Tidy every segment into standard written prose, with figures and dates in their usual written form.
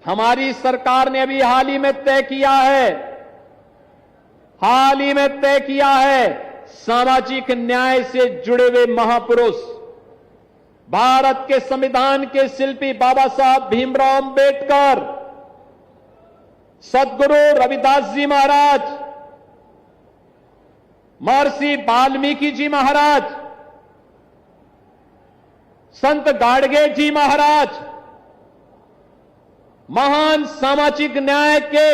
हमारी सरकार ने अभी हाल ही में तय किया है, सामाजिक न्याय से जुड़े हुए महापुरुष, भारत के संविधान के शिल्पी बाबा साहब भीमराव अंबेडकर, सद्गुरु रविदास जी महाराज, महर्षि वाल्मीकि जी महाराज, संत गाडगे जी महाराज, महान सामाजिक न्याय के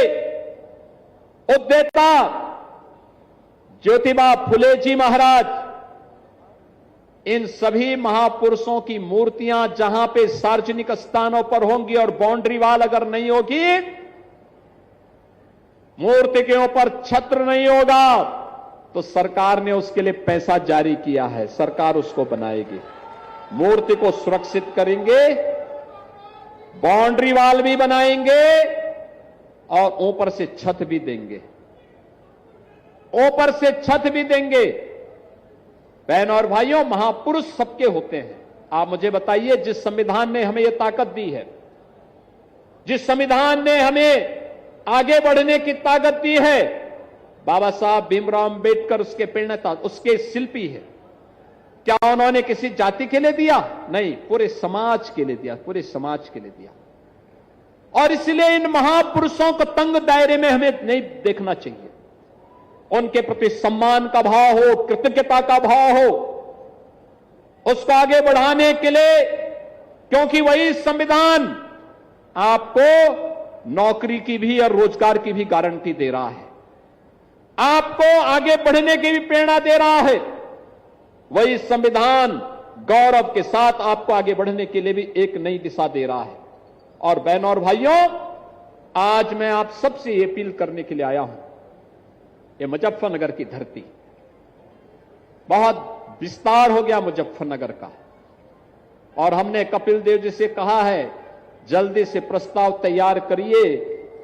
उद्देता ज्योतिबा फुले जी महाराज, इन सभी महापुरुषों की मूर्तियां जहां पे सार्वजनिक स्थानों पर होंगी और बाउंड्री वाल अगर नहीं होगी, मूर्ति के ऊपर छत्र नहीं होगा, तो सरकार ने उसके लिए पैसा जारी किया है, सरकार उसको बनाएगी। मूर्ति को सुरक्षित करेंगे, बाउंड्री वाल भी बनाएंगे और ऊपर से छत भी देंगे, बहनों और भाइयों, महापुरुष सबके होते हैं। आप मुझे बताइए, जिस संविधान ने हमें यह ताकत दी है, जिस संविधान ने हमें आगे बढ़ने की ताकत दी है, बाबा साहब भीमराव अंबेडकर उसके प्रणेता, उसके शिल्पी है। क्या उन्होंने किसी जाति के लिए दिया? नहीं, पूरे समाज के लिए दिया, पूरे समाज के लिए दिया। और इसलिए इन महापुरुषों को तंग दायरे में हमें नहीं देखना चाहिए। उनके प्रति सम्मान का भाव हो, कृतज्ञता का भाव हो, उसको आगे बढ़ाने के लिए, क्योंकि वही संविधान आपको नौकरी की भी और रोजगार की भी गारंटी दे रहा है, आपको आगे बढ़ने की भी प्रेरणा दे रहा है। वही संविधान गौरव के साथ आपको आगे बढ़ने के लिए भी एक नई दिशा दे रहा है। और बहनों और भाइयों, आज मैं आप सबसे ये अपील करने के लिए आया हूं, ये मुजफ्फरनगर की धरती, बहुत विस्तार हो गया मुजफ्फरनगर का, और हमने कपिल देव जी से कहा है, जल्दी से प्रस्ताव तैयार करिए।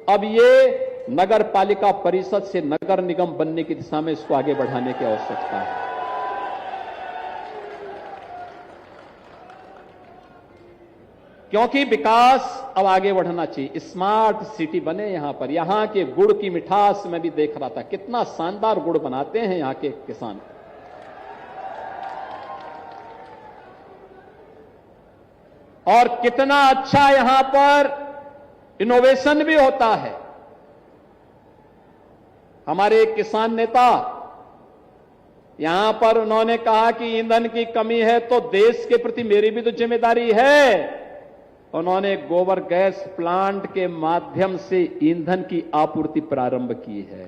अब ये नगर पालिका परिषद से नगर निगम बनने की दिशा में इसको आगे बढ़ाने की आवश्यकता है। क्योंकि विकास अब आगे बढ़ना चाहिए, स्मार्ट सिटी बने यहां पर। यहां के गुड़ की मिठास मैं भी देख रहा था, कितना शानदार गुड़ बनाते हैं यहां के किसान। और कितना अच्छा यहां पर इनोवेशन भी होता है। हमारे एक किसान नेता यहां पर उन्होंने कहा कि ईंधन की कमी है तो देश के प्रति मेरी भी तो जिम्मेदारी है। उन्होंने गोबर गैस प्लांट के माध्यम से ईंधन की आपूर्ति प्रारंभ की है।